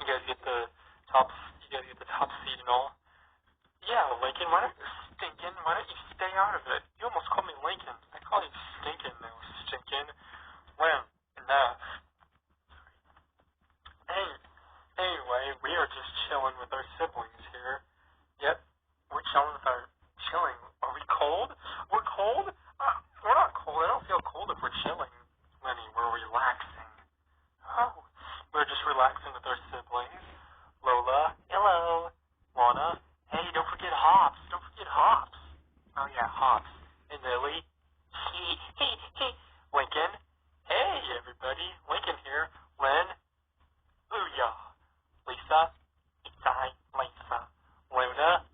You guys get the top. You guys get the top seed and all. Yeah, Lincoln. Why don't you stinking? Why don't you stay out of it? You almost called me Lincoln. I call you stinking now. Stinking. Len. Enough. Hey. Anyway, we are just chilling with our siblings here. Yep. We're chilling with our chilling. Are we cold? We're cold? We're not cold. I don't feel cold if we're chilling, Lenny. We're relaxing. Oh. We're just relaxing with our siblings. Lola. Hello. Lana. Hey, don't forget Hops. Don't forget Hops. Oh, yeah, Hops. And Lily. Hey. Lincoln. Hey, everybody. Lincoln here. Len. Booyah. Lisa. It's I, Lisa. Luna.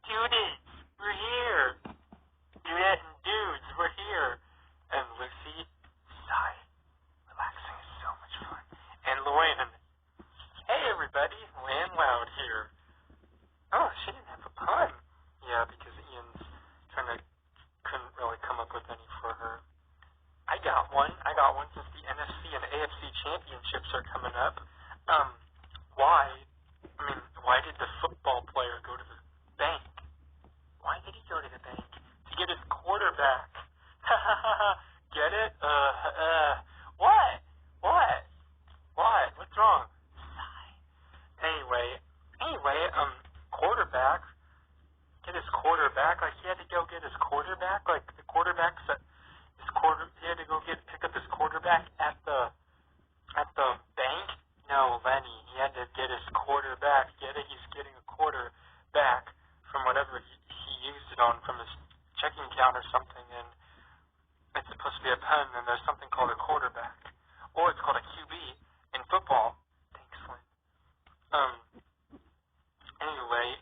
Dudes, we're here. Dudette and dudes, we're here. And Lucy. Sigh. Relaxing is so much fun. And Luan. Hey, everybody. Luan Loud here. Oh, she didn't have a pun. Yeah, because Ian's couldn't really come up with any for her. I got one since the NFC and AFC championships are coming up. Why did the football player go to the bank? Why did he go to the bank? To get his quarterback. Get it? What? What's wrong? Anyway, quarterback. Get his quarterback. Like, he had to go get his quarterback. Like, the quarterback's he had to go pick up his quarterback at the bank. No, Lenny. He had to get his quarterback. Get it? He's getting a quarterback from whatever he used it on, from his checking account or something, and it's supposed to be a pun, and there's something called a quarterback. Or it's called a QB in football. Thanks, Lynn. Anyway,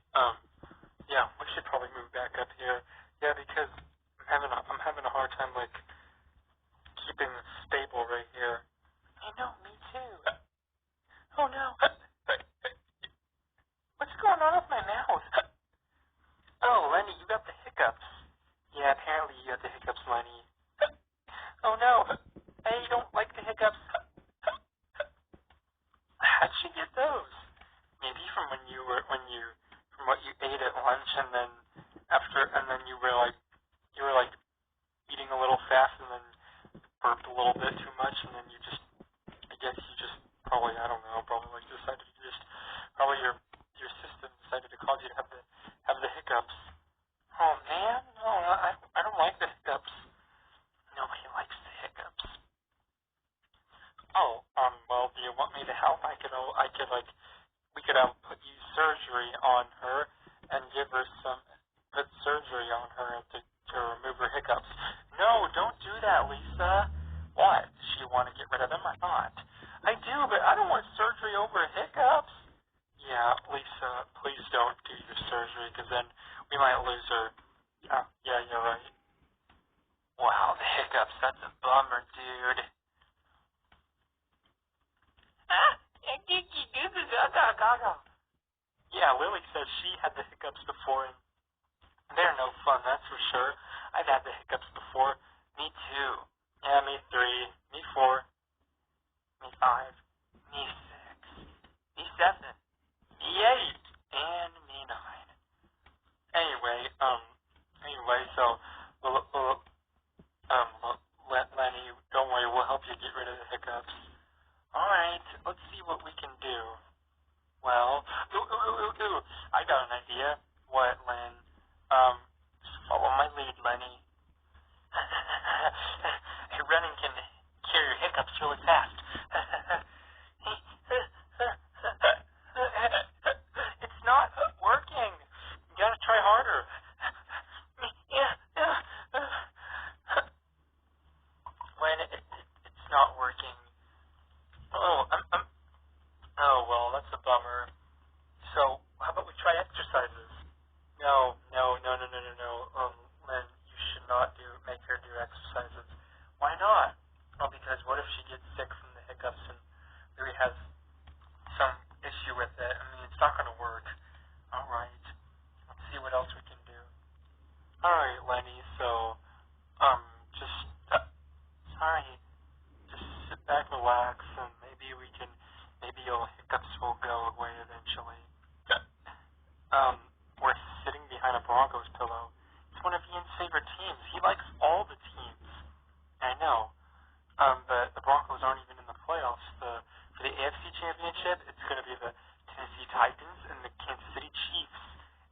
yeah, we should probably move back up here. Yeah, because I'm having a hard time, like, keeping stable right here. I know, me too. Oh, no. What's going on with my mouth? Oh, Lenny, you got the hiccups. Yeah, apparently you got the hiccups, Lenny. Oh, no. Hey, you don't like the hiccups? How'd you get those? Maybe from from what you ate at lunch, and then you were like eating a little fast, and then burped a little bit too much, and then I guess you just probably, I don't know, probably decided to probably your system decided to cause you to have the hiccups. Oh man, no, I don't like the hiccups. Nobody likes the hiccups. Oh, well, do you want me to help? We could put you surgery on her and put surgery on her to remove her hiccups. No, don't do that, Lisa. What? Does she want to get rid of them or not? I do, but I don't want surgery over hiccups. Yeah, Lisa, please don't do your surgery, because then we might lose her. Yeah, you're right. Wow, the hiccups, that's a bummer, dude. Yeah, Lily says she had the hiccups before, and they're no fun, that's for sure. I've had the hiccups before. Me too. Yeah, me 3, me 4, me 5, me 6, me 7, me 8, and me 9. Anyway, so Lenny, don't worry, we'll help you get rid of the hiccups. Alright, let's see what we can do. Well, I got an idea. What, Len? Just follow my lead, Lenny. Hey, running can cure your hiccups really fast. AFC Championship, it's going to be the Tennessee Titans and the Kansas City Chiefs.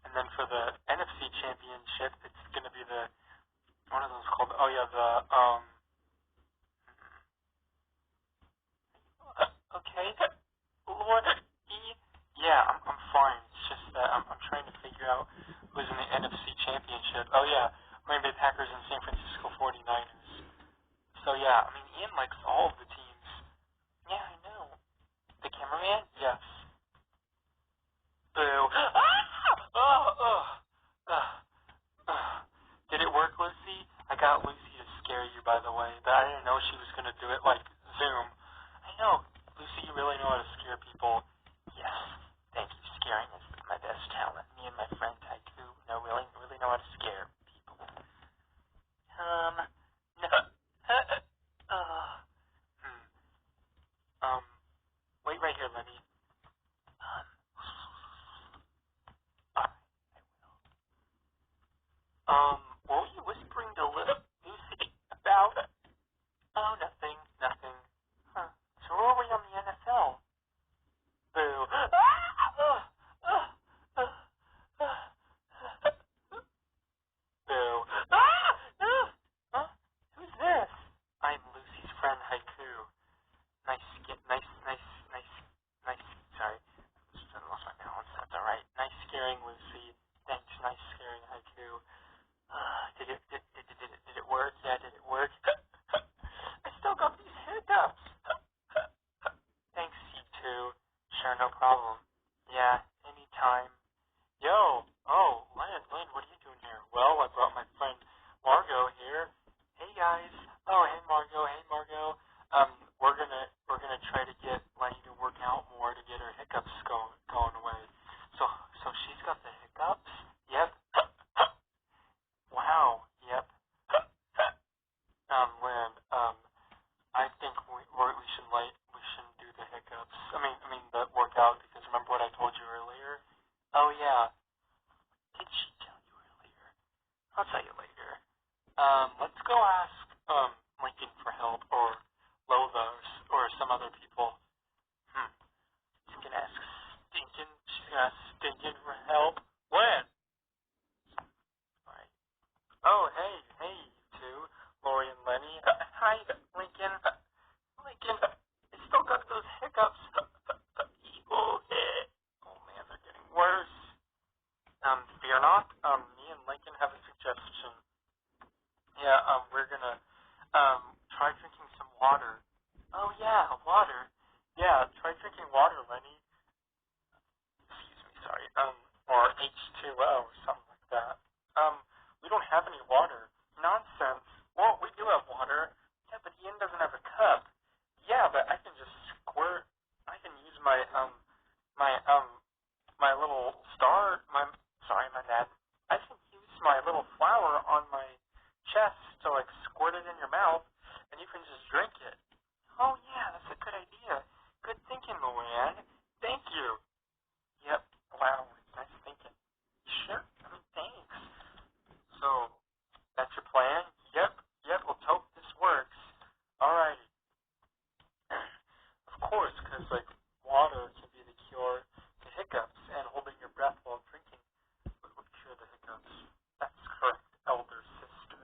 And then for the NFC Championship, it's going to be the, what are those called? Oh, yeah, okay. Luan, yeah, I'm fine. It's just that I'm trying to figure out who's in the NFC Championship. Oh, yeah, Green Bay Packers and San Francisco 49ers. So, yeah, I mean, Ian likes all of the teams. Yeah, I know. The cameraman? Yes. Boo. Did it work, Lucy? I got Lucy to scare you, by the way, but I didn't know she was going to do it like Zoom. I know. Lucy, you really know how to scare people. Yes. Thank you. Scaring is my best talent. Me and my friend Haiku really know how to scare people. No. Wait right here, Leni. What were you whispering to Lucy about? Oh, nothing. Huh. So where are we on the NFL? Boo. Boo. Huh? Who's this? I'm Lucy's friend Haiku. Sorry. I lost my balance. That's alright. Nice scaring, Lucy. Thanks. Nice scaring, Haiku. Did it work? Yeah, did it work? I still got these hiccups. Thanks, you two. Sure, no problem. Yeah, anytime. Yo, Len, what are you doing here? Well, I brought my friend Margot here. Hey guys. Oh, hey Margot. We're gonna try to get Leni to work out more to get her hiccups going away. So she's got the hiccups? Yep. Wow. Yep. Lynn, I think we shouldn't do the hiccups. I mean the workout, because remember what I told you earlier? Oh yeah. Did she tell you earlier? I'll tell you later. Let's go ask Lincoln for help, or Lola, or some other people. She's gonna ask Stinkin for help. When? Alright. Oh, hey, you two, Lori and Leni. Hi, Lincoln. I still got those hiccups. Oh man, they're getting worse. Fear not. Me and Lincoln have a suggestion. Yeah, we're gonna, try drinking some water. Oh yeah, water. Yeah, try drinking water, Leni. Excuse me, sorry. Or H2O, or something like that. We don't have any water. Nonsense. Well, we do have water. Yeah, but Ian doesn't have a cup. Yeah, but I can just squirt. I can use my little my dad. I can use my little flower on my chest to, like, squirt it in your mouth, and you can just drink it. Oh, yeah, that's a good idea. Good thinking, Luan. Thank you. Yep. Wow, nice thinking. Sure. I mean, thanks. So, that's your plan? Yep. Let's hope this works. Alrighty. Of course, because, like, water can be the cure to hiccups, and holding your breath while drinking would cure the hiccups. That's correct, elder sister.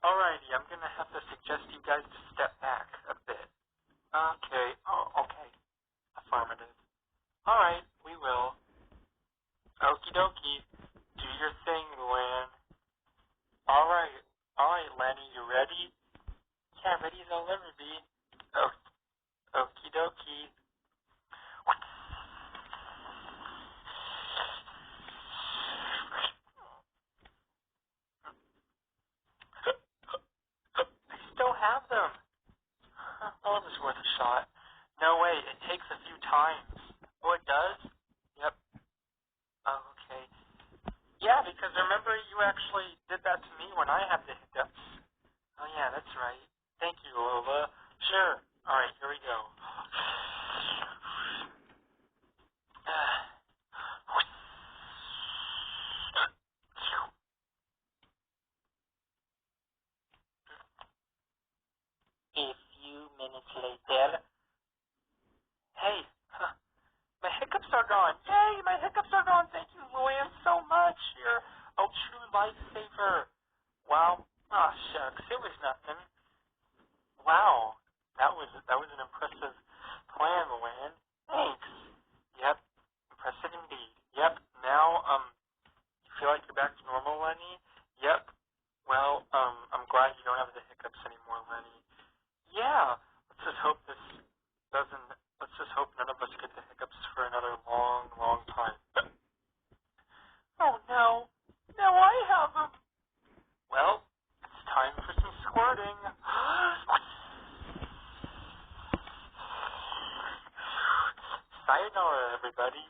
Alrighty, I'm gonna have to suggest you guys to step back a bit. Okay. Oh, okay. Affirmative. Alright, we will. Okie dokie. Do your thing, Luan. Alright, Leni, you ready? Yeah, ready as I'll ever be. Okie dokie. I still have them. Well, it was worth a shot. No way, it takes a few times. Oh, it does? Yep. Oh, okay. Yeah, because remember you actually did that to me when I had the hiccups. Oh, yeah, that's right. Thank you, Lola. Sure. Alright, here we go. A few minutes later. Sayonara, everybody.